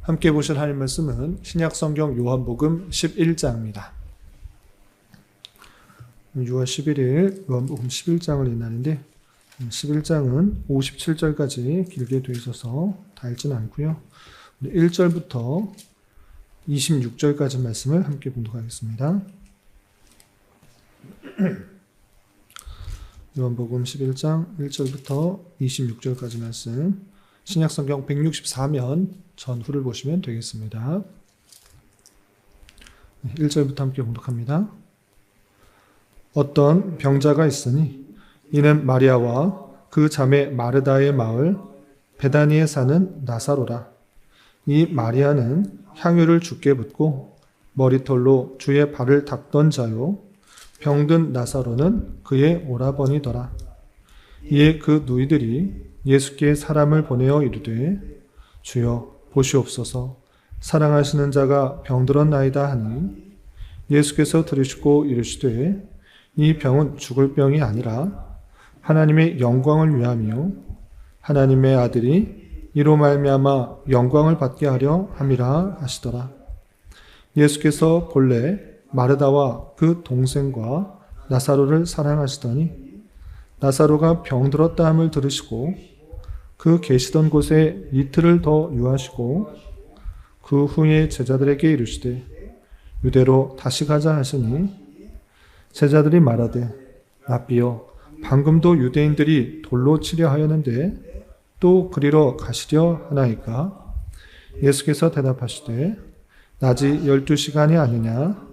함께 보실 하나님 말씀은 신약성경 요한복음 11장입니다. 6월 11일 요한복음 11장을 읽는데 11장은 57절까지 길게 되어 있어서 다 읽지는 않고요. 1절부터 26절까지 말씀을 함께 보도록 하겠습니다. 요한복음 11장 1절부터 26절까지 말씀, 신약성경 164면 전후를 보시면 되겠습니다. 1절부터 함께 봉독합니다. 어떤 병자가 있으니 이는 마리아와 그 자매 마르다의 마을 베다니에 사는 나사로라. 이 마리아는 향유를 주께 붓고 머리털로 주의 발을 닦던 자요, 병든 나사로는 그의 오라버니더라. 이에 그 누이들이 예수께 사람을 보내어 이르되 주여 보시옵소서, 사랑하시는 자가 병들었나이다 하니 예수께서 들으시고 이르시되 이 병은 죽을 병이 아니라 하나님의 영광을 위함이요 하나님의 아들이 이로 말미암아 영광을 받게 하려 함이라 하시더라. 예수께서 본래 마르다와 그 동생과 나사로를 사랑하시더니 나사로가 병들었다 함을 들으시고 그 계시던 곳에 이틀을 더 유하시고 그 후에 제자들에게 이르시되 유대로 다시 가자 하시니 제자들이 말하되 라삐여, 방금도 유대인들이 돌로 치려 하였는데 또 그리러 가시려 하나이까? 예수께서 대답하시되 낮이 12시간이 아니냐?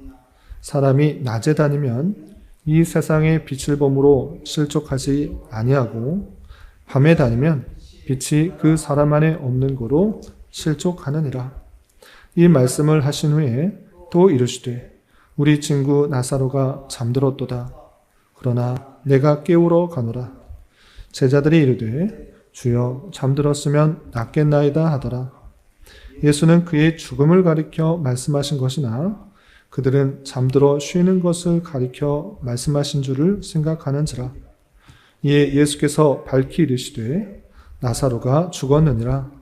사람이 낮에 다니면 이 세상의 빛을 범으로 실족하지 아니하고 밤에 다니면 빛이 그 사람 안에 없는 고로 실족하느니라. 이 말씀을 하신 후에 또 이르시되 우리 친구 나사로가 잠들었도다. 그러나 내가 깨우러 가노라. 제자들이 이르되 주여 잠들었으면 낫겠나이다 하더라. 예수는 그의 죽음을 가리켜 말씀하신 것이나 그들은 잠들어 쉬는 것을 가리켜 말씀하신 줄을 생각하는지라. 이에 예수께서 밝히 이르시되 나사로가 죽었느니라.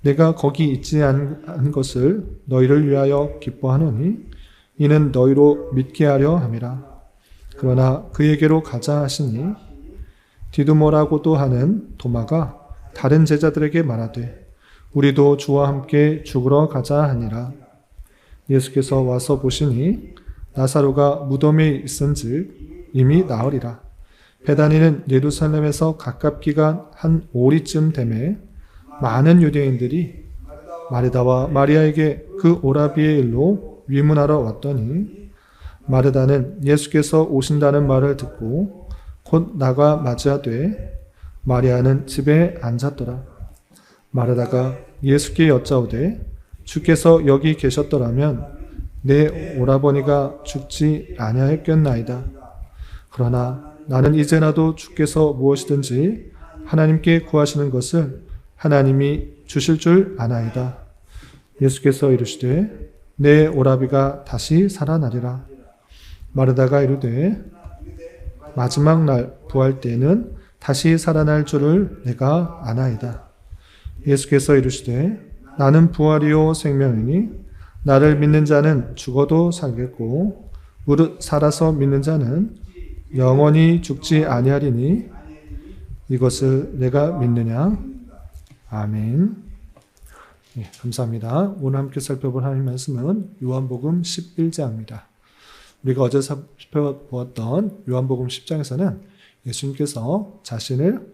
내가 거기 있지 않은 것을 너희를 위하여 기뻐하노니 이는 너희로 믿게 하려 함이라. 그러나 그에게로 가자 하시니 디두모라고도 하는 도마가 다른 제자들에게 말하되 우리도 주와 함께 죽으러 가자 하니라. 예수께서 와서 보시니 나사로가 무덤에 있은즉 이미 나으리라. 베다니는 예루살렘에서 가깝기가 한 오리쯤 되매 많은 유대인들이 마르다와 마리아에게 그 오라비의 일로 위문하러 왔더니 마르다는 예수께서 오신다는 말을 듣고 곧 나가 맞이하되 마리아는 집에 앉았더라. 마르다가 예수께 여짜오되 주께서 여기 계셨더라면 내 오라버니가 죽지 아니하였겠나이다. 그러나 나는 이제라도 주께서 무엇이든지 하나님께 구하시는 것을 하나님이 주실 줄 아나이다. 예수께서 이르시되 내 오라비가 다시 살아나리라. 마르다가 이르되 마지막 날 부활 때에는 다시 살아날 줄을 내가 아나이다. 예수께서 이르시되 나는 부활이요 생명이니 나를 믿는 자는 죽어도 살겠고 무릇 살아서 믿는 자는 영원히 죽지 아니하리니 이것을 내가 믿느냐? 아멘. 네, 감사합니다. 오늘 함께 살펴볼 하나님 말씀은 요한복음 11장입니다. 우리가 어제 살펴보았던 요한복음 10장에서는 예수님께서 자신을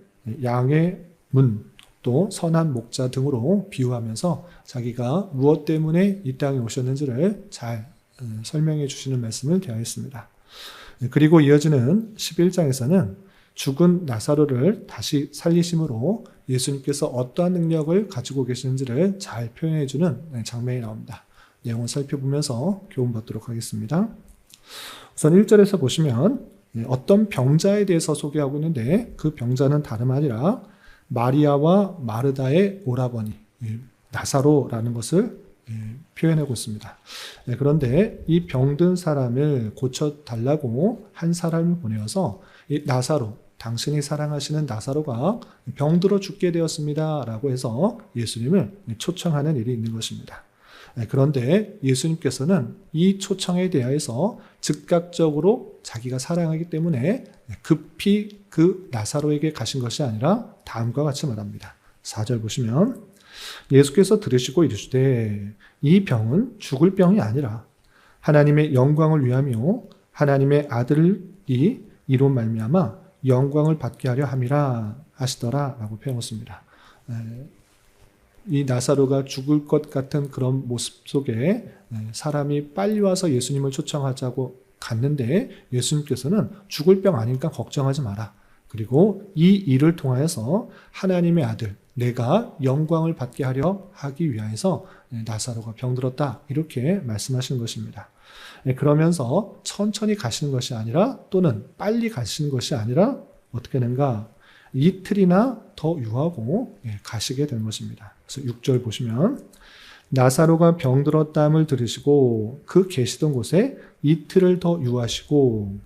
양의 문, 또 선한 목자 등으로 비유하면서 자기가 무엇 때문에 이 땅에 오셨는지를 잘 설명해 주시는 말씀을 대하였습니다. 그리고 이어지는 11장에서는 죽은 나사로를 다시 살리심으로 예수님께서 어떠한 능력을 가지고 계시는지를 잘 표현해 주는 장면이 나옵니다. 내용을 살펴보면서 교훈 받도록 하겠습니다. 우선 1절에서 보시면 어떤 병자에 대해서 소개하고 있는데 그 병자는 다름 아니라 마리아와 마르다의 오라버니 나사로라는 것을 표현하고 있습니다. 그런데 이 병든 사람을 고쳐달라고 한 사람을 보내어서 이 나사로, 당신이 사랑하시는 나사로가 병들어 죽게 되었습니다 라고 해서 예수님을 초청하는 일이 있는 것입니다. 그런데 예수님께서는 이 초청에 대하여서 즉각적으로 자기가 사랑하기 때문에 급히 그 나사로에게 가신 것이 아니라 다음과 같이 말합니다. 4절 보시면 예수께서 들으시고 이르시되 이 병은 죽을 병이 아니라 하나님의 영광을 위하며 하나님의 아들이 이로 말미암아 영광을 받게 하려 함이라 하시더라 라고 표현했습니다. 이 나사로가 죽을 것 같은 그런 모습 속에 사람이 빨리 와서 예수님을 초청하자고 갔는데 예수님께서는 죽을 병 아니니까 걱정하지 마라. 그리고 이 일을 통하여서 하나님의 아들, 내가 영광을 받게 하려 하기 위하여서 나사로가 병들었다. 이렇게 말씀하시는 것입니다. 그러면서 천천히 가시는 것이 아니라 또는 빨리 가시는 것이 아니라 어떻게 되는가? 이틀이나 더 유하고 가시게 된 것입니다. 그래서 6절 보시면 나사로가 병들었다함을 들으시고 그 계시던 곳에 이틀을 더 유하시고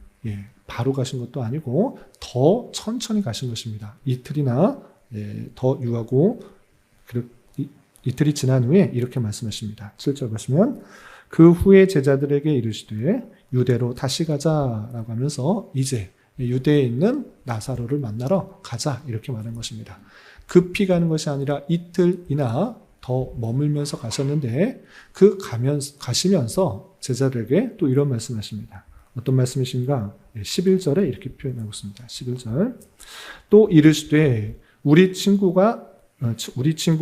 바로 가신 것도 아니고 더 천천히 가신 것입니다. 이틀이나 더 유하고 이틀이 지난 후에 이렇게 말씀하십니다. 7절 보시면 그 후에 제자들에게 이르시되 유대로 다시 가자라고 하면서 이제 유대에 있는 나사로를 만나러 가자 이렇게 말한 것입니다. 급히 가는 것이 아니라 이틀이나 더 머물면서 가셨는데 가시면서 제자들에게 또 이런 말씀하십니다. 어떤 말씀이신가? 11절에 이렇게 표현하고 있습니다. 11절 또 이르시되 우리 친구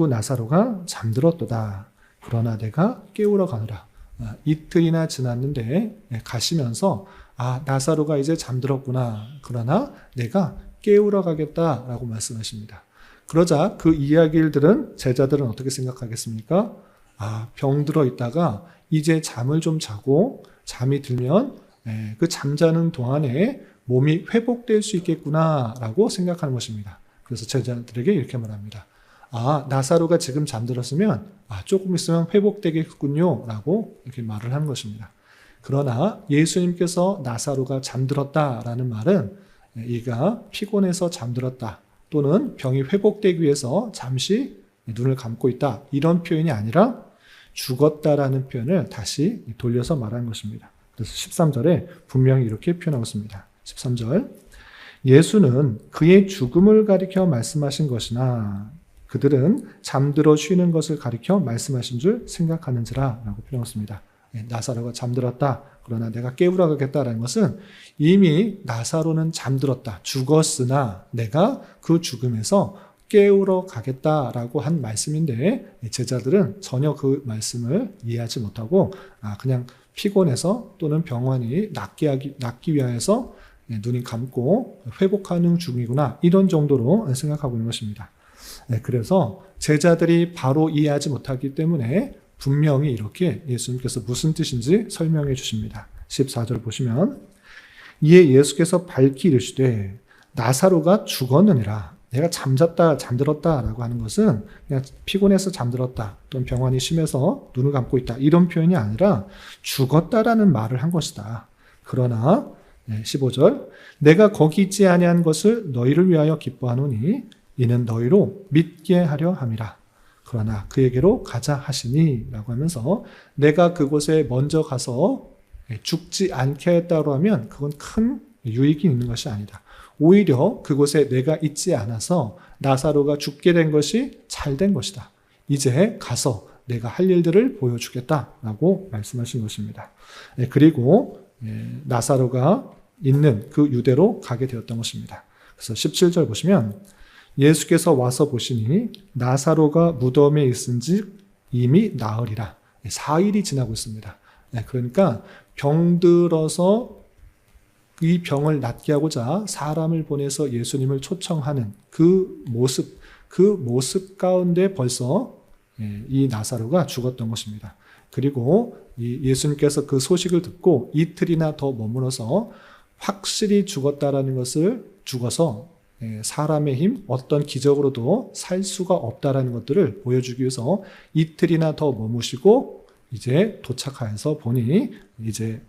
나사로가 잠들었도다. 그러나 내가 깨우러 가노라. 이틀이나 지났는데 가시면서 나사로가 이제 잠들었구나. 그러나 내가 깨우러 가겠다라고 말씀하십니다. 그러자 그 이야기를 들은 제자들은 어떻게 생각하겠습니까? 병들어 있다가 이제 잠을 좀 자고 잠이 들면 그 잠자는 동안에 몸이 회복될 수 있겠구나라고 생각하는 것입니다. 그래서 제자들에게 이렇게 말합니다. 나사로가 지금 잠들었으면 조금 있으면 회복되겠군요 라고 이렇게 말을 하는 것입니다. 그러나 예수님께서 나사로가 잠들었다라는 말은 이가 피곤해서 잠들었다 또는 병이 회복되기 위해서 잠시 눈을 감고 있다 이런 표현이 아니라 죽었다라는 표현을 다시 돌려서 말한 것입니다. 그래서 13절에 분명히 이렇게 표현하고 있습니다. 13절 예수는 그의 죽음을 가리켜 말씀하신 것이나 그들은 잠들어 쉬는 것을 가리켜 말씀하신 줄 생각하는지라 라고 표현했습니다. 나사로가 잠들었다. 그러나 내가 깨우러 가겠다라는 것은 이미 나사로는 잠들었다. 죽었으나 내가 그 죽음에서 깨우러 가겠다라고 한 말씀인데 제자들은 전혀 그 말씀을 이해하지 못하고 그냥 피곤해서 또는 병원이 낫기 위하여서 눈이 감고 회복하는 중이구나 이런 정도로 생각하고 있는 것입니다. 그래서 제자들이 바로 이해하지 못하기 때문에 분명히 이렇게 예수님께서 무슨 뜻인지 설명해 주십니다. 14절 보시면 이에 예수께서 밝히 이르시되 나사로가 죽었느니라. 내가 잠들었다라고 하는 것은 그냥 피곤해서 잠들었다 또는 병환이 심해서 눈을 감고 있다 이런 표현이 아니라 죽었다라는 말을 한 것이다. 그러나 15절 내가 거기 있지 아니한 것을 너희를 위하여 기뻐하노니 이는 너희로 믿게 하려 함이라. 그러나 그에게로 가자 하시니 라고 하면서 내가 그곳에 먼저 가서 죽지 않게 했다고 하면 그건 큰 유익이 있는 것이 아니다. 오히려 그곳에 내가 있지 않아서 나사로가 죽게 된 것이 잘 된 것이다. 이제 가서 내가 할 일들을 보여주겠다라고 말씀하신 것입니다. 그리고 나사로가 있는 그 유대로 가게 되었던 것입니다. 그래서 17절 보시면 예수께서 와서 보시니 나사로가 무덤에 있은즉 이미 나으리라. 4일이 지나고 있습니다. 그러니까 병들어서 이 병을 낫게 하고자 사람을 보내서 예수님을 초청하는 그 모습 가운데 벌써 이 나사로가 죽었던 것입니다. 그리고 이 예수님께서 그 소식을 듣고 이틀이나 더 머물러서 확실히 죽었다라는 것을 죽어서 사람의 힘, 어떤 기적으로도 살 수가 없다라는 것들을 보여주기 위해서 이틀이나 더 머무시고 이제 도착하여서 보니 이제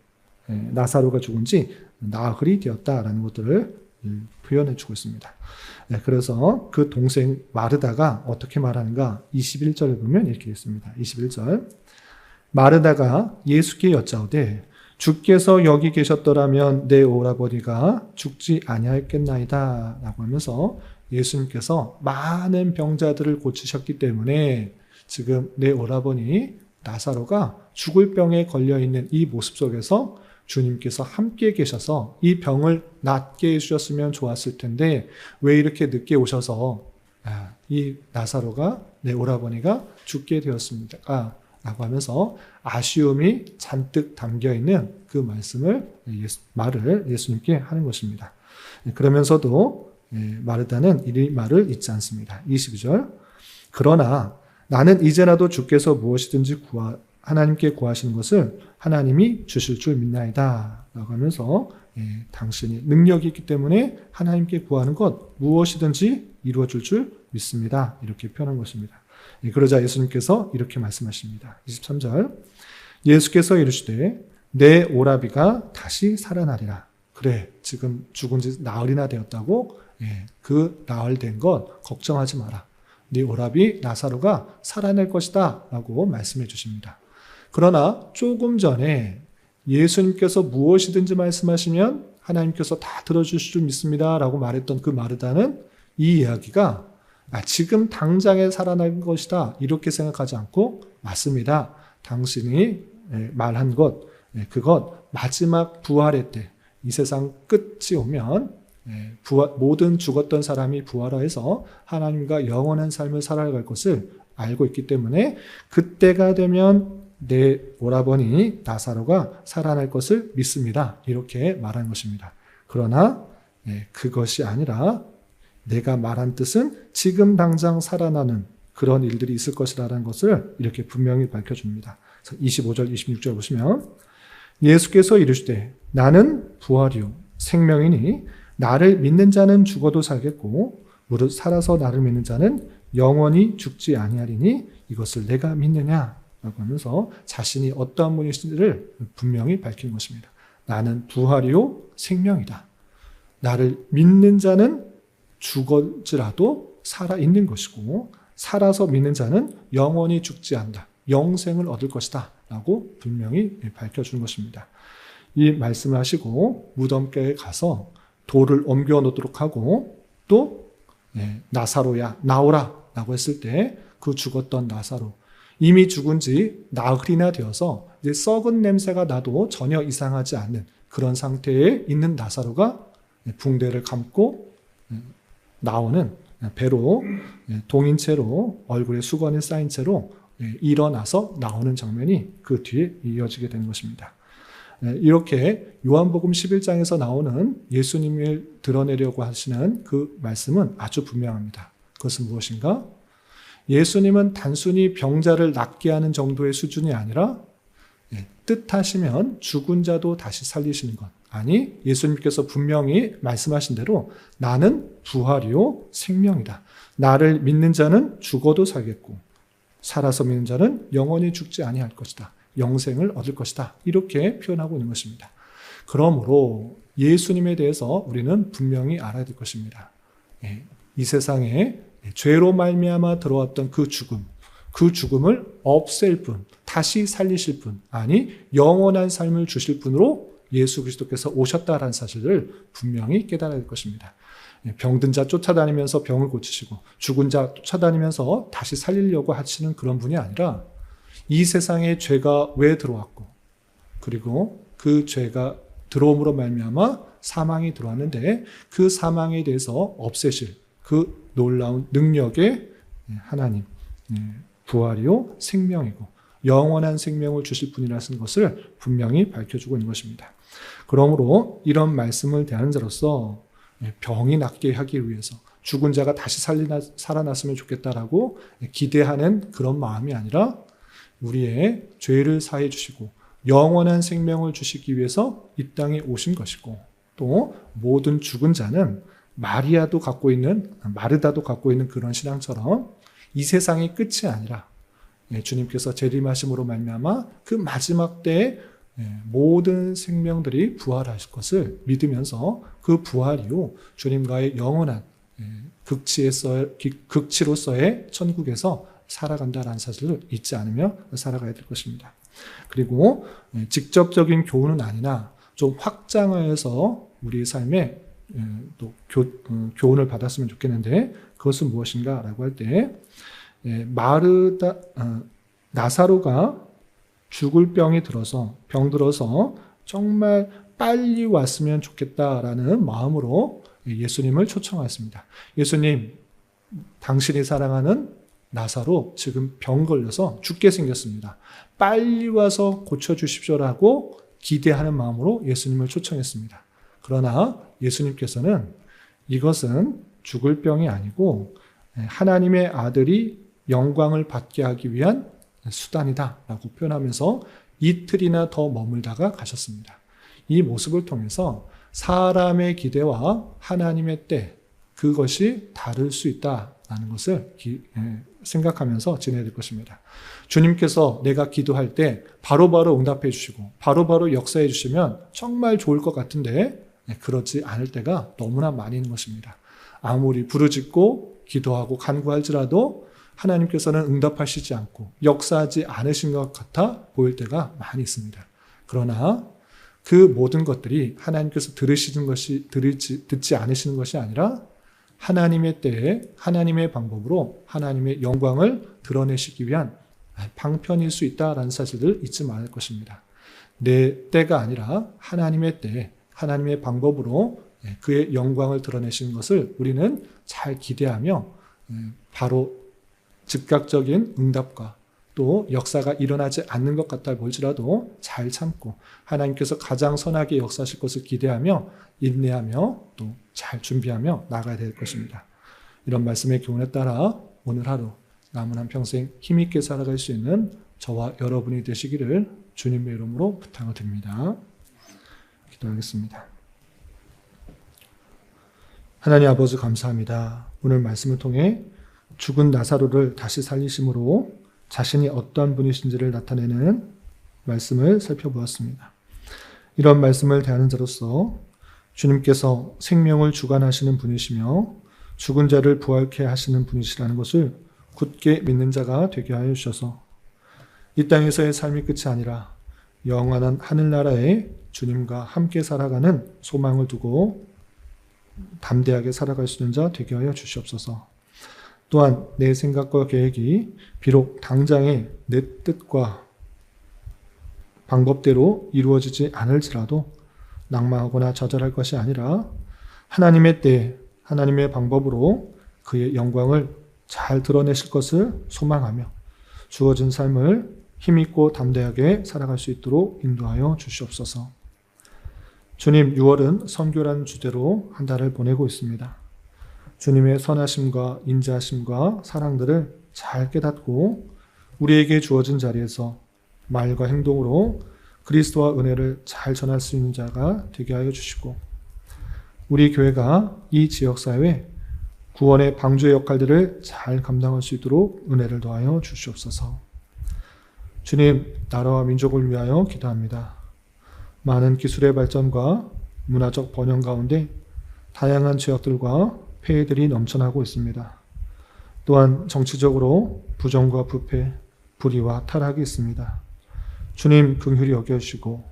나사로가 죽은 지 나흘이 되었다라는 것들을 표현해 주고 있습니다. 그래서 그 동생 마르다가 어떻게 말하는가? 21절을 보면 이렇게 있습니다. 21절. 마르다가 예수께 여짜오되 주께서 여기 계셨더라면 내 오라버니가 죽지 아니하였겠나이다 라고 하면서 예수님께서 많은 병자들을 고치셨기 때문에 지금 내 오라버니 나사로가 죽을 병에 걸려있는 이 모습 속에서 주님께서 함께 계셔서 이 병을 낫게 해주셨으면 좋았을 텐데 왜 이렇게 늦게 오셔서 이 나사로가 내 오라버니가 죽게 되었습니까? 라고 하면서 아쉬움이 잔뜩 담겨있는 그 말을 예수님께 하는 것입니다. 그러면서도 마르다는 이 말을 잊지 않습니다. 22절. 그러나 나는 이제라도 주께서 무엇이든지 하나님께 구하시는 것을 하나님이 주실 줄 믿나이다 라고 하면서 당신이 능력이 있기 때문에 하나님께 구하는 것 무엇이든지 이루어질 줄 믿습니다. 이렇게 표현한 것입니다. 그러자 예수님께서 이렇게 말씀하십니다. 23절. 예수께서 이르시되 내 오라비가 다시 살아나리라. 그래, 지금 죽은 지 나흘이나 되었다고? 그 나흘 된 것 걱정하지 마라. 네 오라비 나사로가 살아날 것이다 라고 말씀해 주십니다. 그러나 조금 전에 예수님께서 무엇이든지 말씀하시면 하나님께서 다 들어주실 줄 믿습니다 라고 말했던 그 마르다는 이 이야기가 지금 당장에 살아날 것이다 이렇게 생각하지 않고 맞습니다. 당신이 말한 것, 그것 마지막 부활의 때 이 세상 끝이 오면 모든 죽었던 사람이 부활해서 하나님과 영원한 삶을 살아갈 것을 알고 있기 때문에 그때가 되면 내 오라버니 나사로가 살아날 것을 믿습니다. 이렇게 말한 것입니다. 그러나 그것이 아니라 내가 말한 뜻은 지금 당장 살아나는 그런 일들이 있을 것이라는 것을 이렇게 분명히 밝혀줍니다. 25절, 26절 보시면 예수께서 이르시되 나는 부활이요 생명이니 나를 믿는 자는 죽어도 살겠고 무릇 살아서 나를 믿는 자는 영원히 죽지 아니하리니 이것을 내가 믿느냐 라고 하면서 자신이 어떠한 분이신지를 분명히 밝힌 것입니다. 나는 부활이요 생명이다. 나를 믿는 자는 죽을지라도 살아있는 것이고 살아서 믿는 자는 영원히 죽지 않는다. 영생을 얻을 것이다 라고 분명히 밝혀주는 것입니다. 이 말씀을 하시고 무덤가에 가서 돌을 옮겨 놓도록 하고 또 나사로야 나오라 라고 했을 때 그 죽었던 나사로 이미 죽은 지 나흘이나 되어서 이제 썩은 냄새가 나도 전혀 이상하지 않는 그런 상태에 있는 나사로가 붕대를 감고 나오는 배로 동인 채로 얼굴에 수건이 쌓인 채로 일어나서 나오는 장면이 그 뒤에 이어지게 된 것입니다. 이렇게 요한복음 11장에서 나오는 예수님을 드러내려고 하시는 그 말씀은 아주 분명합니다. 그것은 무엇인가? 예수님은 단순히 병자를 낫게 하는 정도의 수준이 아니라 뜻하시면 죽은 자도 다시 살리시는 것. 아니, 예수님께서 분명히 말씀하신 대로 나는 부활이요 생명이다. 나를 믿는 자는 죽어도 살겠고 살아서 믿는 자는 영원히 죽지 아니할 것이다. 영생을 얻을 것이다. 이렇게 표현하고 있는 것입니다. 그러므로 예수님에 대해서 우리는 분명히 알아야 될 것입니다. 이 세상에 죄로 말미암아 들어왔던 그 죽음을 없앨 분, 다시 살리실 분, 아니 영원한 삶을 주실 분으로 예수 그리스도께서 오셨다라는 사실을 분명히 깨달아야 될 것입니다. 병든 자 쫓아다니면서 병을 고치시고 죽은 자 쫓아다니면서 다시 살리려고 하시는 그런 분이 아니라 이 세상에 죄가 왜 들어왔고 그리고 그 죄가 들어옴으로 말미암아 사망이 들어왔는데 그 사망에 대해서 없애실 그 놀라운 능력의 하나님, 부활이요 생명이고 영원한 생명을 주실 분이라는 것을 분명히 밝혀주고 있는 것입니다. 그러므로 이런 말씀을 대하는 자로서 병이 낫게 하기 위해서 죽은 자가 다시 살아났으면 좋겠다라고 기대하는 그런 마음이 아니라 우리의 죄를 사해 주시고 영원한 생명을 주시기 위해서 이 땅에 오신 것이고 또 모든 죽은 자는 마르다도 갖고 있는 그런 신앙처럼 이 세상의 끝이 아니라 주님께서 재림하심으로 말미암아 그 마지막 때에 모든 생명들이 부활하실 것을 믿으면서 그 부활 이후 주님과의 영원한 극치로서의 천국에서 살아간다라는 사실을 잊지 않으며 살아가야 될 것입니다. 그리고 직접적인 교훈은 아니나 좀 확장하여서 우리 삶에 또 교훈을 받았으면 좋겠는데, 그것은 무엇인가라고 할 때, 나사로가 죽을 병이 들어서 정말 빨리 왔으면 좋겠다라는 마음으로 예수님을 초청하였습니다. 예수님, 당신이 사랑하는 나사로 지금 병 걸려서 죽게 생겼습니다. 빨리 와서 고쳐주십시오라고 기대하는 마음으로 예수님을 초청했습니다. 그러나 예수님께서는 이것은 죽을 병이 아니고 하나님의 아들이 영광을 받게 하기 위한 수단이다 라고 표현하면서 이틀이나 더 머물다가 가셨습니다. 이 모습을 통해서 사람의 기대와 하나님의 때, 그것이 다를 수 있다라는 것을 생각하면서 지내야 될 것입니다. 주님께서 내가 기도할 때 바로바로 응답해 주시고 바로바로 역사해 주시면 정말 좋을 것 같은데 그렇지 않을 때가 너무나 많이 있는 것입니다. 아무리 부르짖고 기도하고 간구할지라도 하나님께서는 응답하시지 않고 역사하지 않으신 것 같아 보일 때가 많이 있습니다. 그러나 그 모든 것들이 하나님께서 듣지 않으시는 것이 아니라 하나님의 때에 하나님의 방법으로 하나님의 영광을 드러내시기 위한 방편일 수 있다라는 사실을 잊지 말을 것입니다. 내 때가 아니라 하나님의 때에 하나님의 방법으로 그의 영광을 드러내시는 것을 우리는 잘 기대하며 바로 즉각적인 응답과 또 역사가 일어나지 않는 것 같아 보일지라도 잘 참고 하나님께서 가장 선하게 역사하실 것을 기대하며 인내하며 또 잘 준비하며 나가야 될 것입니다. 이런 말씀의 교훈에 따라 오늘 하루 남은 한평생 힘있게 살아갈 수 있는 저와 여러분이 되시기를 주님의 이름으로 부탁을 드립니다. 기도하겠습니다. 하나님 아버지 감사합니다. 오늘 말씀을 통해 죽은 나사로를 다시 살리심으로 자신이 어떠한 분이신지를 나타내는 말씀을 살펴보았습니다. 이런 말씀을 대하는 자로서 주님께서 생명을 주관하시는 분이시며 죽은 자를 부활케 하시는 분이시라는 것을 굳게 믿는 자가 되게 하여 주셔서 이 땅에서의 삶이 끝이 아니라 영원한 하늘나라에 주님과 함께 살아가는 소망을 두고 담대하게 살아갈 수 있는 자 되게 하여 주시옵소서. 또한 내 생각과 계획이 비록 당장에 내 뜻과 방법대로 이루어지지 않을지라도 낭망하거나 좌절할 것이 아니라 하나님의 때, 하나님의 방법으로 그의 영광을 잘 드러내실 것을 소망하며 주어진 삶을 힘있고 담대하게 살아갈 수 있도록 인도하여 주시옵소서. 주님, 6월은 선교라는 주제로 한 달을 보내고 있습니다. 주님의 선하심과 인자하심과 사랑들을 잘 깨닫고 우리에게 주어진 자리에서 말과 행동으로 그리스도와 은혜를 잘 전할 수 있는 자가 되게 하여 주시고 우리 교회가 이 지역사회에 구원의 방주의 역할들을 잘 감당할 수 있도록 은혜를 더하여 주시옵소서. 주님, 나라와 민족을 위하여 기도합니다. 많은 기술의 발전과 문화적 번영 가운데 다양한 죄악들과 폐해들이 넘쳐나고 있습니다. 또한 정치적으로 부정과 부패, 불의와 타락이 있습니다. 주님, 긍휼히 여겨주시고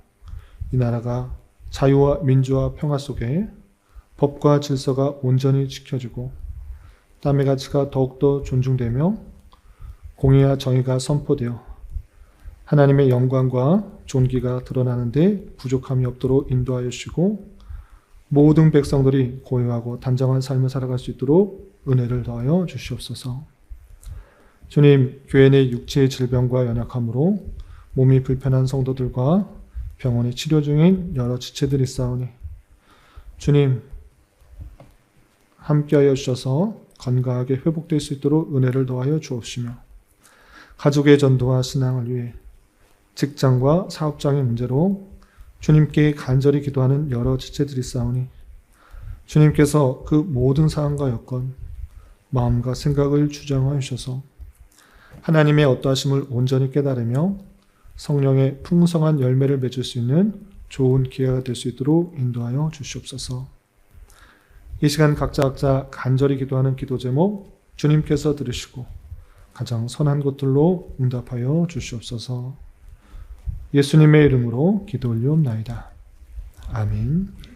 이 나라가 자유와 민주와 평화 속에 법과 질서가 온전히 지켜지고 땀의 가치가 더욱더 존중되며 공의와 정의가 선포되어 하나님의 영광과 존귀가 드러나는 데 부족함이 없도록 인도하여 주시고 모든 백성들이 고요하고 단정한 삶을 살아갈 수 있도록 은혜를 더하여 주시옵소서. 주님, 교회 내 육체의 질병과 연약함으로 몸이 불편한 성도들과 병원에 치료 중인 여러 지체들이 있사오니 주님, 함께하여 주셔서 건강하게 회복될 수 있도록 은혜를 더하여 주옵시며 가족의 전도와 신앙을 위해 직장과 사업장의 문제로 주님께 간절히 기도하는 여러 지체들이 있사오니 주님께서 그 모든 사항과 여건, 마음과 생각을 주장하여 주셔서 하나님의 어떠하심을 온전히 깨달으며 성령의 풍성한 열매를 맺을 수 있는 좋은 기회가 될 수 있도록 인도하여 주시옵소서. 이 시간 각자 간절히 기도하는 기도 제목 주님께서 들으시고 가장 선한 것들로 응답하여 주시옵소서. 예수님의 이름으로 기도 올리옵나이다. 아멘.